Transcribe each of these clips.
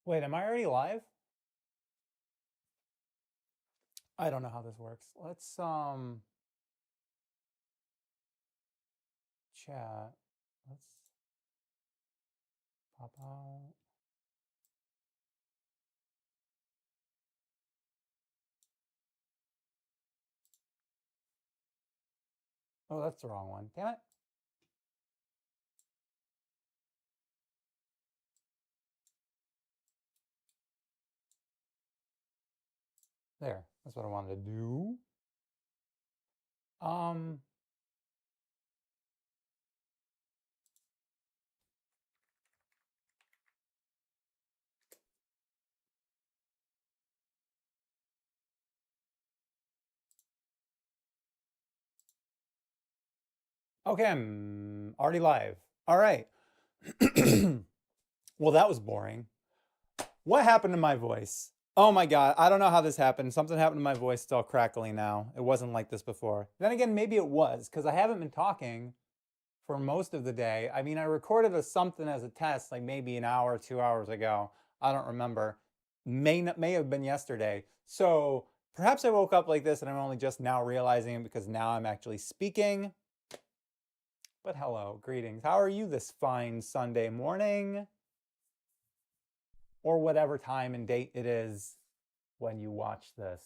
Wait, am I already live? I don't know how this works. Let's chat. Let's pop out. Oh, that's the wrong one. Damn it. There. That's what I wanted to do. Um Okay, I'm already live. All right. Well, that was boring. What happened to my voice? Oh my god, I don't know how this happened. Something happened to my voice. It's all crackly now. It wasn't like this before. Then again, maybe it was because I haven't been talking for most of the day. I mean, I recorded something as a test, like maybe an hour, 2 hours ago. I don't remember. May have been yesterday. So perhaps I woke up like this and I'm only just now realizing it because now I'm actually speaking. But hello, greetings. How are you this fine Sunday morning? Or whatever time and date it is when you watch this.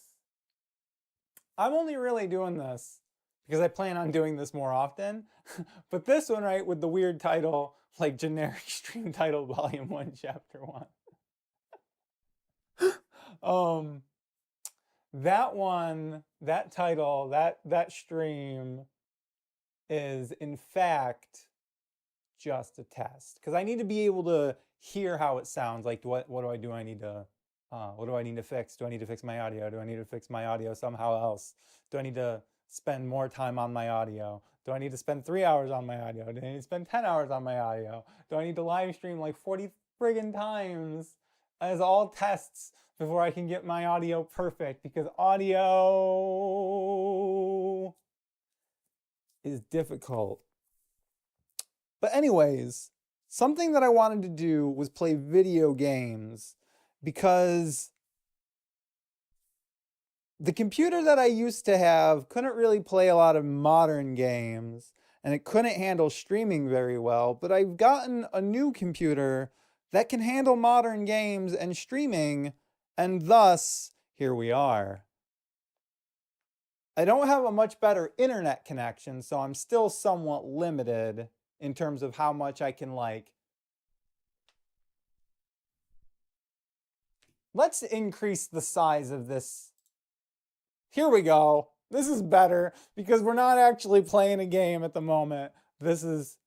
I'm only really doing this because I plan on doing this more often. But this one, right, with the weird title, like generic stream title, Volume 1, Chapter 1. That one, that title, that stream is in fact just a test because I need to be able to hear how it sounds. Like, what do I do? I need to what do I need to fix? Do I need to fix my audio? Do I need to fix my audio somehow else? Do I need to spend more time on my audio? Do I need to spend 3 hours on my audio? Do I need to spend 10 hours on my audio? Do I need to live stream like 40 friggin' times as all tests before I can get my audio perfect? Because audio is difficult. But anyways, something that I wanted to do was play video games because the computer that I used to have couldn't really play a lot of modern games and it couldn't handle streaming very well. But I've gotten a new computer that can handle modern games and streaming, and thus, here we are. I don't have a much better internet connection, so I'm still somewhat limited in terms of how much I can like. Let's increase the size of this. Here we go. This is better because we're not actually playing a game at the moment. This is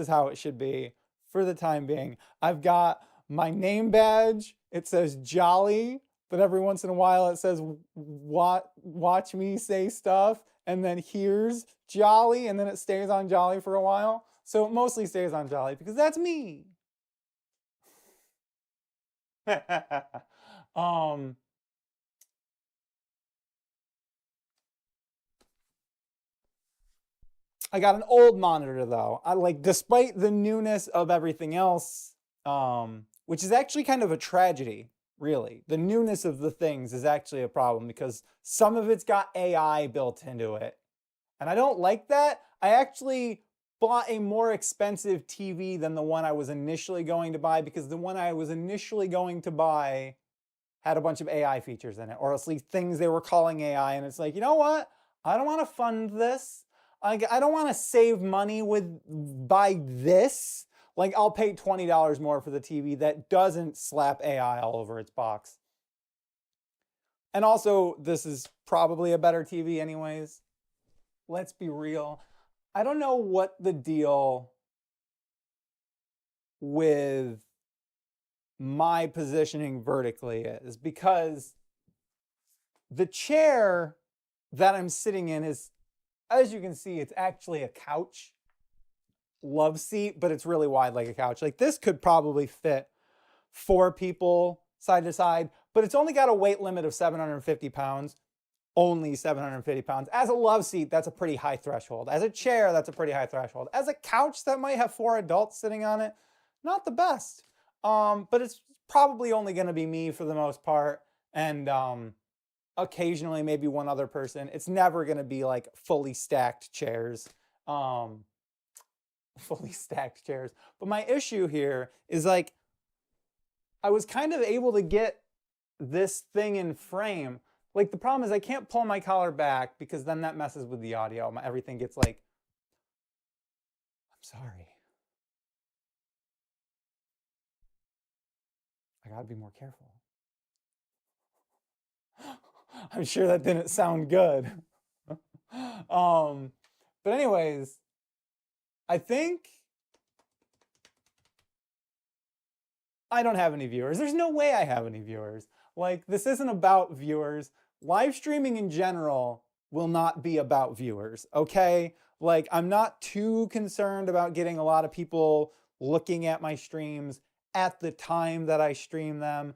how it should be for the time being. I've got my name badge. It says Jolly, but every once in a while it says watch me say stuff, and then here's Jolly, and then it stays on Jolly for a while. So it mostly stays on Jolly because that's me. I got an old monitor though. I like, despite the newness of everything else, which is actually kind of a tragedy, really. The newness of the things is actually a problem because some of it's got AI built into it. And I don't like that. I actually bought a more expensive TV than the one I was initially going to buy because the one I was initially going to buy had a bunch of AI features in it, or at least things they were calling AI. And it's like, you know what? I don't want to fund this. I don't want to save money buy this. Like, I'll pay $20 more for the TV that doesn't slap AI all over its box. And also, this is probably a better TV anyways. Let's be real. I don't know what the deal with my positioning vertically is, because the chair that I'm sitting in is, as you can see, it's actually a couch love seat, but it's really wide like a couch. Like, this could probably fit 4 people side to side, but it's only got a weight limit of 750 pounds. Only 750 pounds. As a love seat, that's a pretty high threshold. As a chair, that's a pretty high threshold. As a couch that might have 4 adults sitting on it, not the best. But it's probably only going to be me for the most part, and occasionally maybe one other person. It's never going to be like fully stacked chairs. Fully stacked chairs. But my issue here is like, I was kind of able to get this thing in frame. Like the problem is I can't pull my collar back because then that messes with the audio. Everything gets like, I'm sorry. I gotta be more careful. I'm sure that didn't sound good. But anyways, I think I don't have any viewers. There's no way I have any viewers. Like, this isn't about viewers. Live streaming in general will not be about viewers, okay? Like, I'm not too concerned about getting a lot of people looking at my streams at the time that I stream them.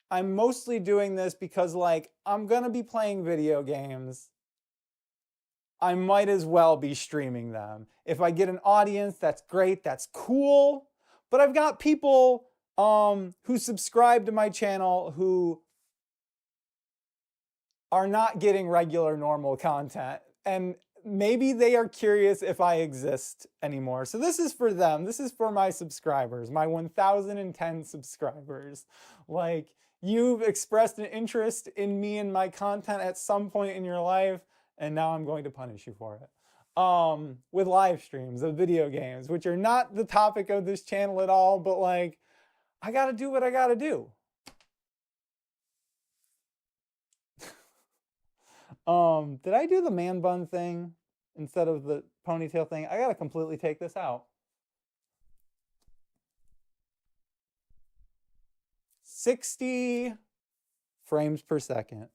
I'm mostly doing this because, like, I'm gonna be playing video games. I might as well be streaming them. If I get an audience, that's great, that's cool. But I've got people who subscribe to my channel who are not getting regular normal content, and maybe they are curious if I exist anymore. So this is for them. This is for my subscribers, my 1,010 subscribers. Like, you've expressed an interest in me and my content at some point in your life, and now I'm going to punish you for it. With live streams of video games, which are not the topic of this channel at all, but like, I gotta do what I gotta do. Did I do the man bun thing instead of the ponytail thing? I gotta completely take this out. 60 frames per second.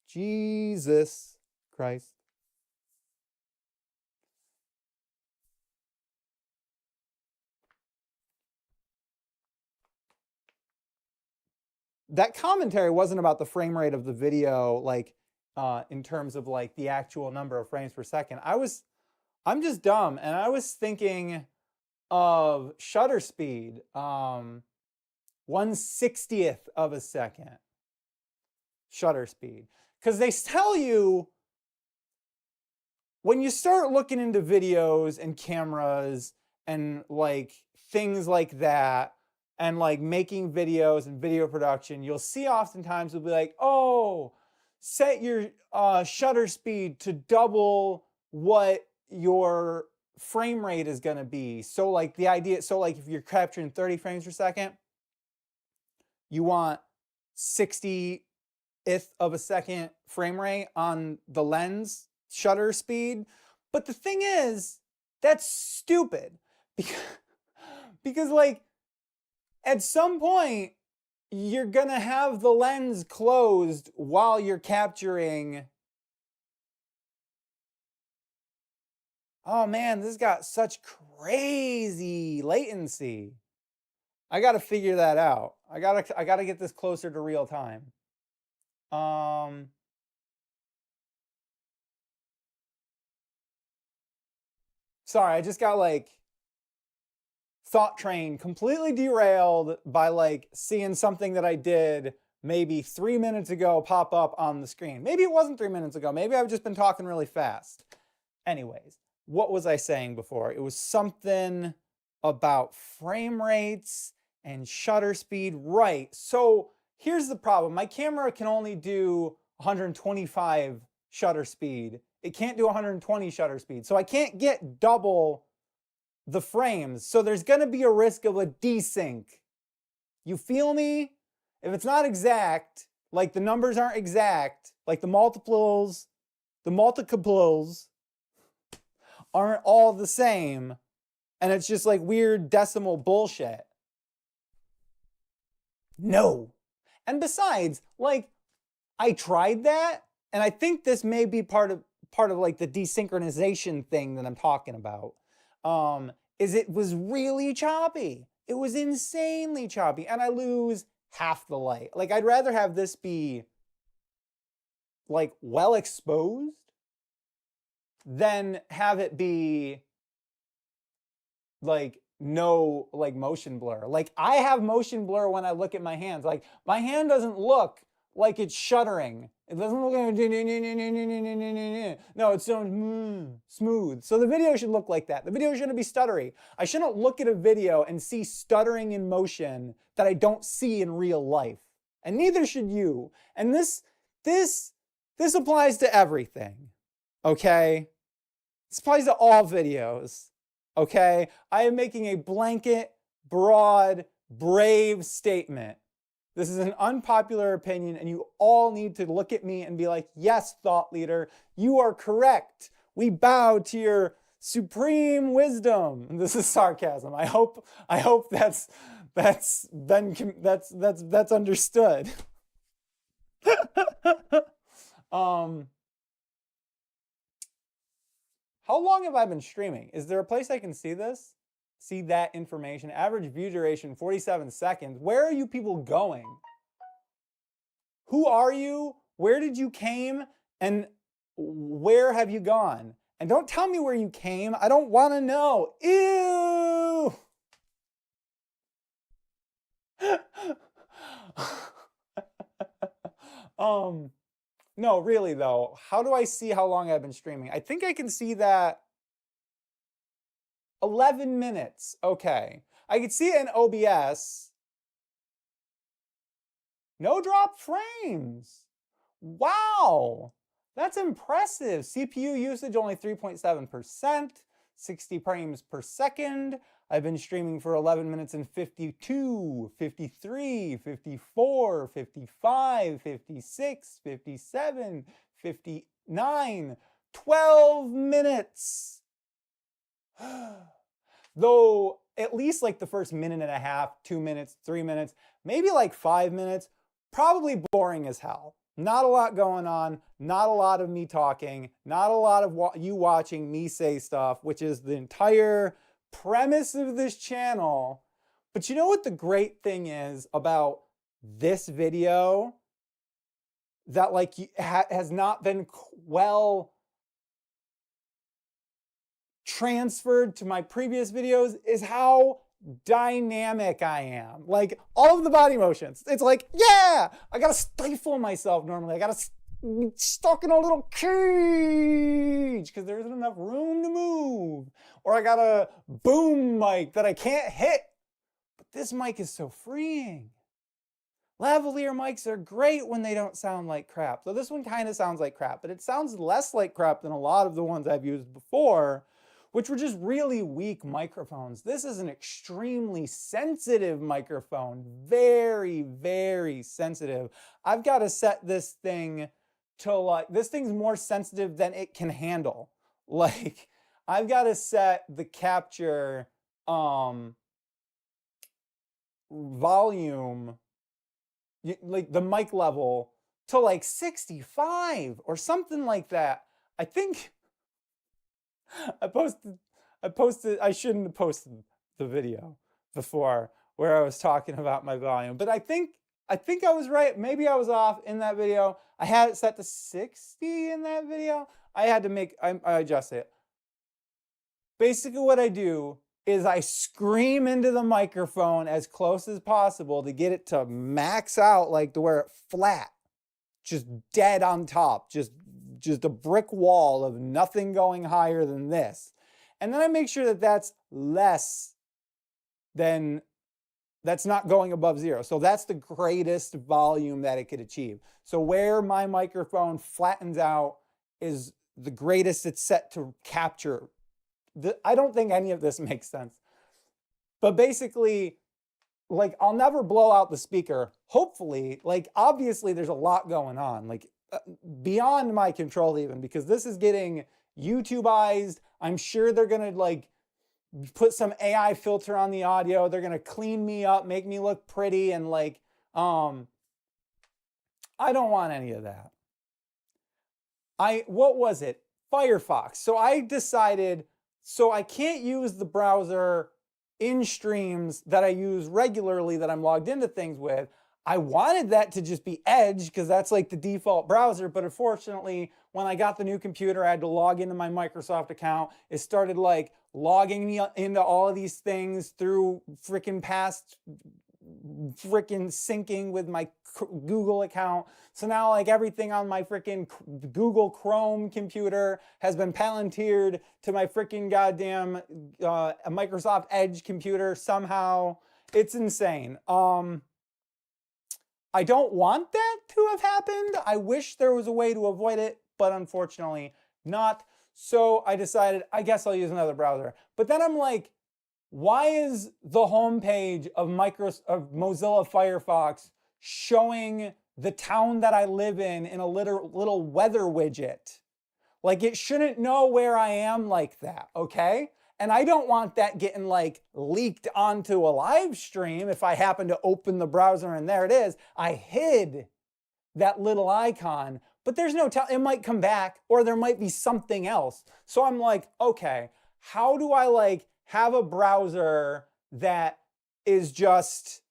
Jesus Christ. That commentary wasn't about the frame rate of the video, like in terms of like the actual number of frames per second. I'm just dumb, and I was thinking of shutter speed, 1/60th of a second shutter speed. Because they tell you, when you start looking into videos and cameras and like things like that, and like making videos and video production, you'll see oftentimes it'll be like, oh, set your shutter speed to double what your frame rate is going to be. So like the idea, so like if you're capturing 30 frames per second, you want 60th of a second frame rate on the lens shutter speed. But the thing is, that's stupid, because like, at some point, you're gonna have the lens closed while you're capturing. Oh man, this got such crazy latency. I gotta figure that out. I gotta get this closer to real time. Sorry, I just got like thought train completely derailed by like seeing something that I did maybe 3 minutes ago pop up on the screen. Maybe it wasn't 3 minutes ago. Maybe I've just been talking really fast. Anyways, what was I saying before? It was something about frame rates and shutter speed. Right. So here's the problem. My camera can only do 125 shutter speed. It can't do 120 shutter speed. So I can't get double the frames. So there's going to be a risk of a desync. You feel me? If it's not exact, like the numbers aren't exact, like the multiples aren't all the same, and it's just like weird decimal bullshit. No. And besides, like, I tried that, and I think this may be part of like the desynchronization thing that I'm talking about. Is it was really choppy. It was insanely choppy, and I lose half the light. Like, I'd rather have this be like well exposed than have it be like no like motion blur. Like I have motion blur when I look at my hands. Like my hand doesn't look like it's shuddering. It doesn't look like no, it's so smooth. So the video should look like that. The video shouldn't be stuttery. I shouldn't look at a video and see stuttering in motion that I don't see in real life. And neither should you. And this applies to everything. Okay? This applies to all videos. Okay? I am making a blanket, broad, brave statement. This is an unpopular opinion, and you all need to look at me and be like, yes, thought leader, you are correct. We bow to your supreme wisdom. And this is sarcasm. I hope that's understood. How long have I been streaming? Is there a place I can see this? See that information? Average view duration, 47 seconds. Where are you people going? Who are you? Where did you came? And where have you gone? And don't tell me where you came. I don't want to know. Ew! No, really though. How do I see how long I've been streaming? I think I can see that 11 minutes. Okay. I can see it in OBS. No drop frames. Wow. That's impressive. CPU usage only 3.7%, 60 frames per second. I've been streaming for 11 minutes and 52, 53, 54, 55, 56, 57, 59, 12 minutes. Though at least like the first minute and a half, 2 minutes, 3 minutes, maybe like 5 minutes, probably boring as hell. Not a lot going on, not a lot of me talking, not a lot of you watching me say stuff, which is the entire premise of this channel. But you know what the great thing is about this video that like has not been well transferred to my previous videos is how dynamic I am. Like all of the body motions. It's like, yeah, I gotta stifle myself normally. I gotta be stuck in a little cage because there isn't enough room to move. Or I got a boom mic that I can't hit. But this mic is so freeing. Lavalier mics are great when they don't sound like crap. So this one kind of sounds like crap, but it sounds less like crap than a lot of the ones I've used before, which were just really weak microphones. This is an extremely sensitive microphone. Very, very sensitive. I've got to set this thing to like, this thing's more sensitive than it can handle. Like, I've got to set the capture volume, like the mic level, to like 65 or something like that. I think I shouldn't have posted the video before where I was talking about my volume, but I think I was right. Maybe I was off in that video. I had it set to 60 in that video. I adjusted it. Basically what I do is I scream into the microphone as close as possible to get it to max out, like to where it's flat, just dead on top, just a brick wall of nothing going higher than this. And then I make sure that that's less than, that's not going above zero. So that's the greatest volume that it could achieve. So where my microphone flattens out is the greatest it's set to capture. I don't think any of this makes sense. But basically, like, I'll never blow out the speaker. Hopefully, like, obviously there's a lot going on, like beyond my control even, because this is getting YouTubeized. I'm sure they're gonna like put some AI filter on the audio. They're gonna clean me up, make me look pretty, and like, I don't want any of that. What was it? Firefox. So I decided, so I can't use the browser in streams that I use regularly that I'm logged into things with. I wanted that to just be Edge because that's like the default browser. But unfortunately, when I got the new computer, I had to log into my Microsoft account. It started like logging me into all of these things through freaking past freaking syncing with my Google account. So now like everything on my freaking Google Chrome computer has been palantired to my freaking goddamn Microsoft Edge computer somehow. It's insane. I don't want that to have happened. I wish there was a way to avoid it, but unfortunately not. So I decided, I guess I'll use another browser. But then I'm like, why is the homepage of Mozilla Firefox showing the town that I live in a little weather widget? Like, it shouldn't know where I am like that, okay? And I don't want that getting like leaked onto a live stream if I happen to open the browser and there it is. I hid that little icon, but there's no it might come back or there might be something else. So I'm like, okay, how do I like have a browser that is just,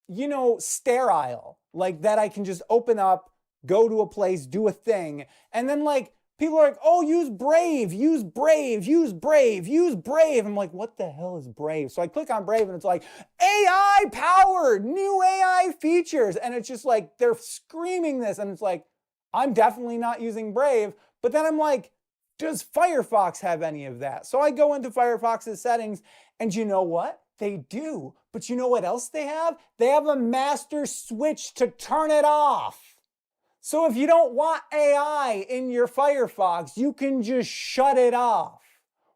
you know, sterile, like that I can just open up, go to a place, do a thing, and then like people are like, oh, use Brave, use Brave, use Brave, use Brave. I'm like, what the hell is Brave? So I click on Brave and it's like, AI powered, new AI features. And it's just like, they're screaming this. And it's like, I'm definitely not using Brave. But then I'm like, does Firefox have any of that? So I go into Firefox's settings and you know what? They do. But you know what else they have? They have a master switch to turn it off. So if you don't want AI in your Firefox, you can just shut it off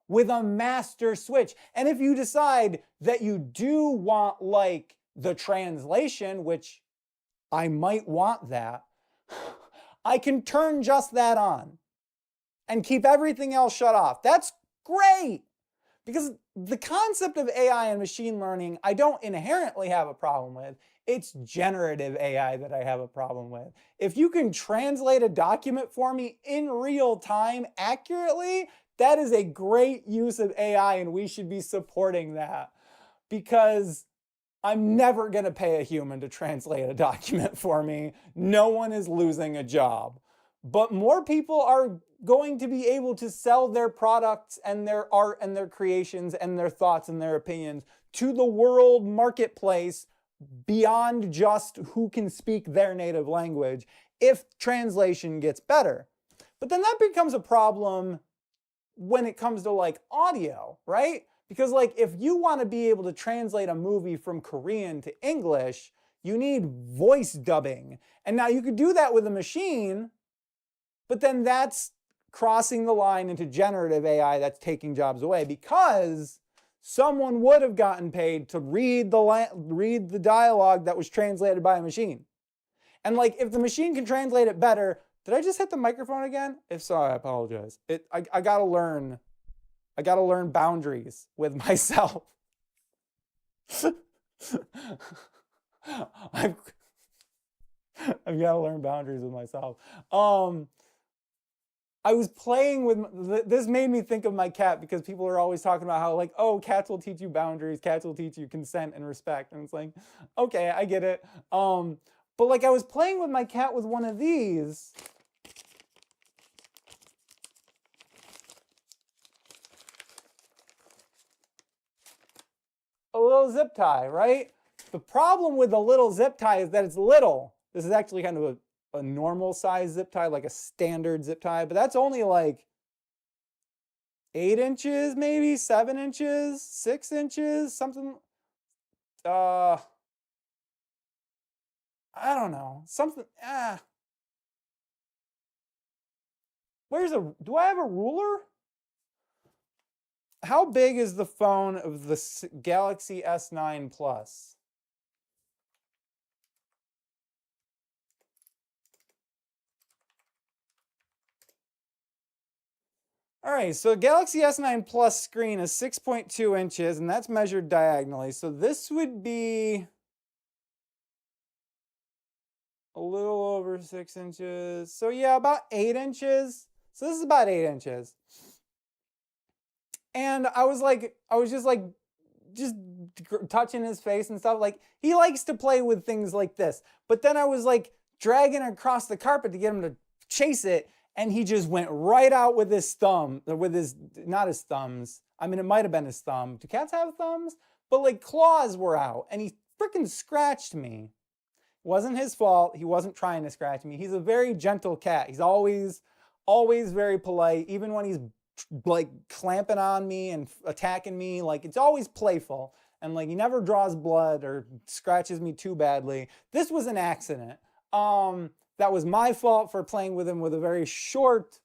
with a master switch. And if you decide that you do want like the translation, which I might want that, I can turn just that on and keep everything else shut off. That's great. Because the concept of AI and machine learning, I don't inherently have a problem with. It's generative AI that I have a problem with. If you can translate a document for me in real time accurately, that is a great use of AI and we should be supporting that. Because I'm never going to pay a human to translate a document for me. No one is losing a job. But more people are going to be able to sell their products and their art and their creations and their thoughts and their opinions to the world marketplace beyond just who can speak their native language if translation gets better. But then that becomes a problem when it comes to like audio, right? Because like if you want to be able to translate a movie from Korean to English, you need voice dubbing. And now you could do that with a machine, but then that's crossing the line into generative AI that's taking jobs away because someone would have gotten paid to read the dialogue that was translated by a machine. And like if the machine can translate it better, did I just hit the microphone again? If so, I apologize. I gotta learn boundaries with myself. I've got to learn boundaries with myself. I was playing with, this made me think of my cat because people are always talking about how like, oh, cats will teach you boundaries, cats will teach you consent and respect. And it's like, okay, I get it. But like I was playing with my cat with one of these. A little zip tie, right? The problem with the little zip tie is that it's little. This is actually kind of a normal size zip tie, like a standard zip tie, but that's only like 8 inches, maybe 7 inches, 6 inches, something. I don't know, something. Do I have a ruler? How big is the phone of the Galaxy S9 Plus? All right, so Galaxy S9 Plus screen is 6.2 inches, and that's measured diagonally. So this would be a little over 6 inches. So yeah, about 8 inches. So this is about 8 inches. And I was just like just touching his face and stuff. Like, he likes to play with things like this. But then I was like dragging across the carpet to get him to chase it, and he just went right out with his thumb, with his, not his thumbs. I mean, it might have been his thumb. Do cats have thumbs? But like claws were out, and he freaking scratched me. It wasn't his fault. He wasn't trying to scratch me. He's a very gentle cat. He's always very polite, even when he's like clamping on me and attacking me. Like, it's always playful, and like he never draws blood or scratches me too badly. This was an accident. That was my fault for playing with him with a very short,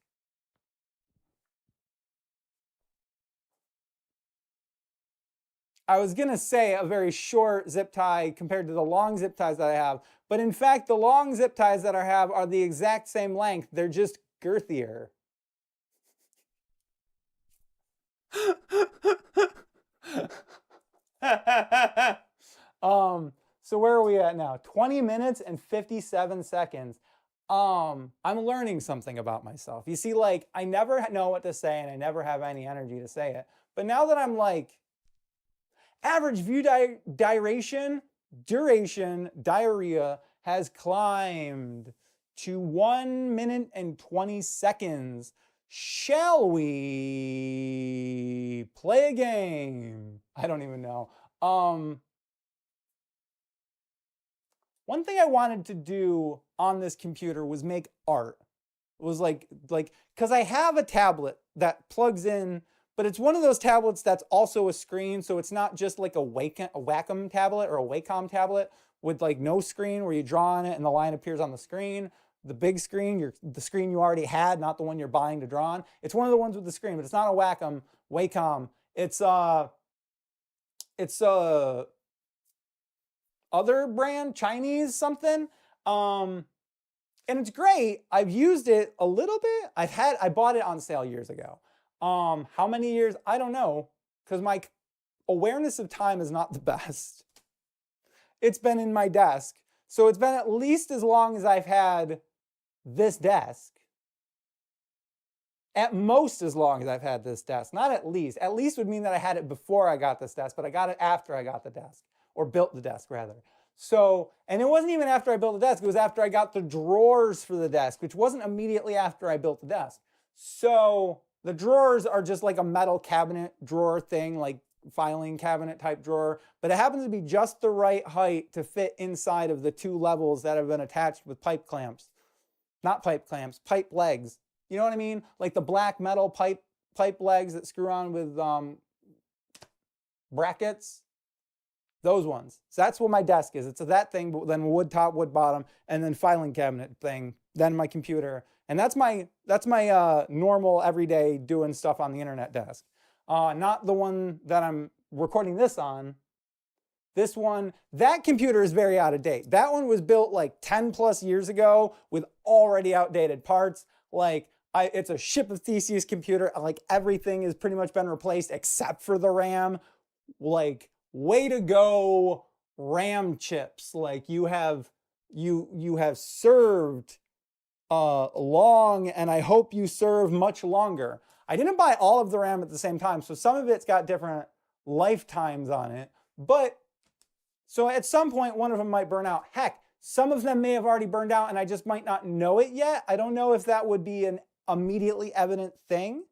I was going to say a very short zip tie compared to the long zip ties that I have. But in fact, the long zip ties that I have are the exact same length. They're just girthier. So where are we at now? 20 minutes and 57 seconds. I'm learning something about myself. You see, like, I never know what to say and I never have any energy to say it. But now that I'm like, average view duration, diarrhea has climbed to 1 minute and 20 seconds. Shall we play a game? I don't even know. One thing I wanted to do on this computer was make art. It was like, because I have a tablet that plugs in, but it's one of those tablets that's also a screen, so it's not just like a Wacom tablet or a Wacom tablet with like no screen where you draw on it and the line appears on the screen. The big screen, the screen you already had, not the one you're buying to draw on. It's one of the ones with the screen, but it's not a Wacom. It's other brand, Chinese something. And it's great. I've used it a little bit. I bought it on sale years ago. How many years? I don't know, because my awareness of time is not the best. It's been in my desk. So it's been at least as long as I've had this desk. At most as long as I've had this desk. Not at least. At least would mean that I had it before I got this desk, but I got it after I got the desk. Or built the desk, rather. So, and it wasn't even after I built the desk. It was after I got the drawers for the desk, which wasn't immediately after I built the desk. So the drawers are just like a metal cabinet drawer thing, like filing cabinet type drawer, but it happens to be just the right height to fit inside of the two levels that have been attached with pipe clamps. Not pipe clamps, pipe legs. You know what I mean? Like the black metal pipe legs that screw on with brackets. Those ones. So that's what my desk is. It's that thing, but then wood top, wood bottom, and then filing cabinet thing, then my computer. And that's my normal everyday doing stuff on the internet desk. Not the one that I'm recording this on. This one, that computer is very out of date. That one was built like 10 plus years ago with already outdated parts. Like, it's a ship of Theseus computer. Like, everything has pretty much been replaced except for the RAM. Like, way to go, RAM chips. Like, you have served long, and I hope you serve much longer. I didn't buy all of the RAM at the same time, so some of it's got different lifetimes on it. But so at some point, one of them might burn out. Heck, some of them may have already burned out, and I just might not know it yet. I don't know if that would be an immediately evident thing.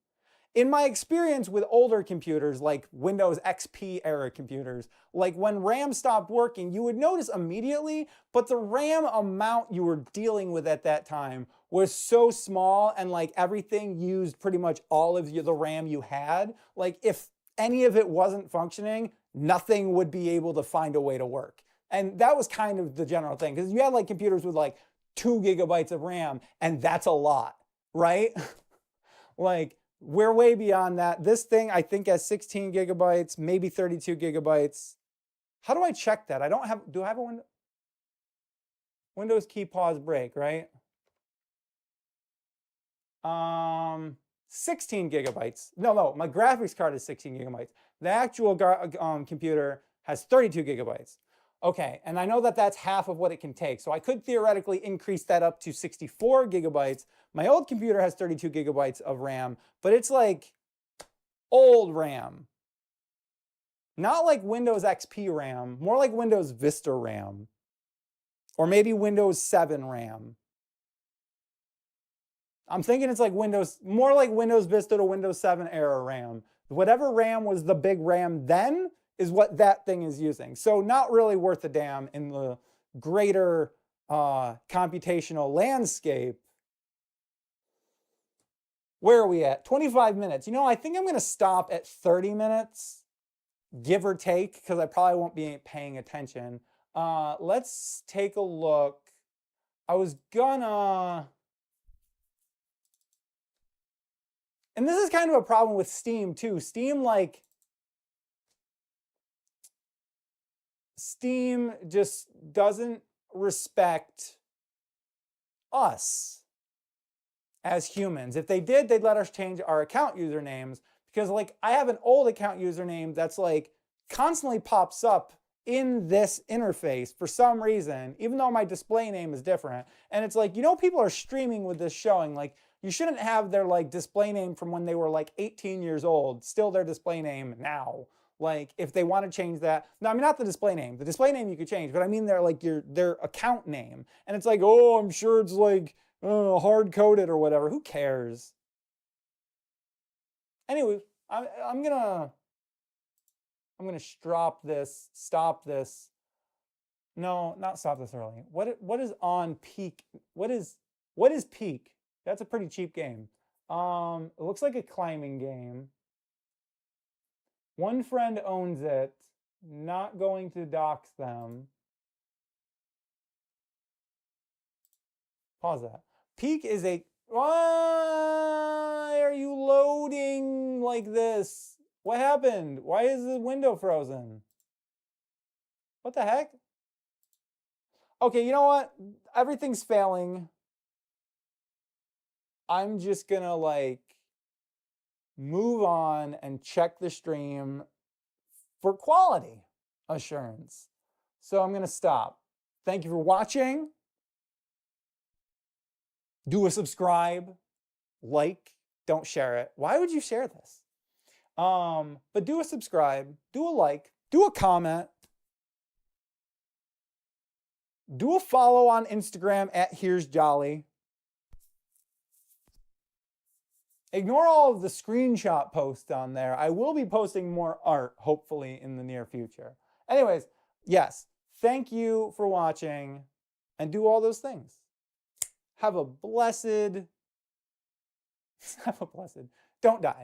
In my experience with older computers, like Windows XP era computers, like when RAM stopped working, you would notice immediately, but the RAM amount you were dealing with at that time was so small, and like everything used pretty much all of the RAM you had. Like, if any of it wasn't functioning, nothing would be able to find a way to work. And that was kind of the general thing, because you had like computers with like 2 gigabytes of RAM, and that's a lot, right? Like, we're way beyond that. This thing, I think, has 16 gigabytes, maybe 32 gigabytes. How do I check that? Do I have a window? Windows key pause break, right? 16 gigabytes. No, my graphics card is 16 gigabytes. The actual computer has 32 gigabytes. Okay, and I know that that's half of what it can take, so I could theoretically increase that up to 64 gigabytes. My old computer has 32 gigabytes of RAM, but it's like old RAM. Not like Windows XP RAM, more like Windows Vista RAM. Or maybe Windows 7 RAM. I'm thinking it's like more like Windows Vista to Windows 7 era RAM. Whatever RAM was the big RAM then is what that thing is using. So not really worth a damn in the greater computational landscape. Where are we at? 25 minutes. You know, I think I'm going to stop at 30 minutes, give or take, because I probably won't be paying attention. Let's take a look. I was gonna... And this is kind of a problem with Steam too. Steam just doesn't respect us as humans. If they did, they'd let us change our account usernames, because like I have an old account username that's like constantly pops up in this interface for some reason, even though my display name is different. And it's like, you know, people are streaming with this showing, like you shouldn't have their like display name from when they were like 18 years old, still their display name now. Like if they want to change that, no, I mean, not the display name. The display name you could change, but I mean, they're like their account name. And it's like, oh, I'm sure it's like hard coded or whatever. Who cares? Anyway, I'm gonna stop this. No, not stop this early. What is on Peak? What is Peak? That's a pretty cheap game. It looks like a climbing game. One friend owns it. Not going to dox them. Pause that. Peak is a... Why are you loading like this? What happened? Why is the window frozen? What the heck? Okay, you know what? Everything's failing. I'm just gonna like move on and check the stream for quality assurance. So I'm gonna stop. Thank you for watching. Do a subscribe, like, don't share it. Why would you share this? But do a subscribe, do a like, do a comment, do a follow on Instagram at Here's Jolly. Ignore all of the screenshot posts on there. I will be posting more art, hopefully, in the near future. Anyways, yes, thank you for watching, and do all those things. Have a blessed, don't die.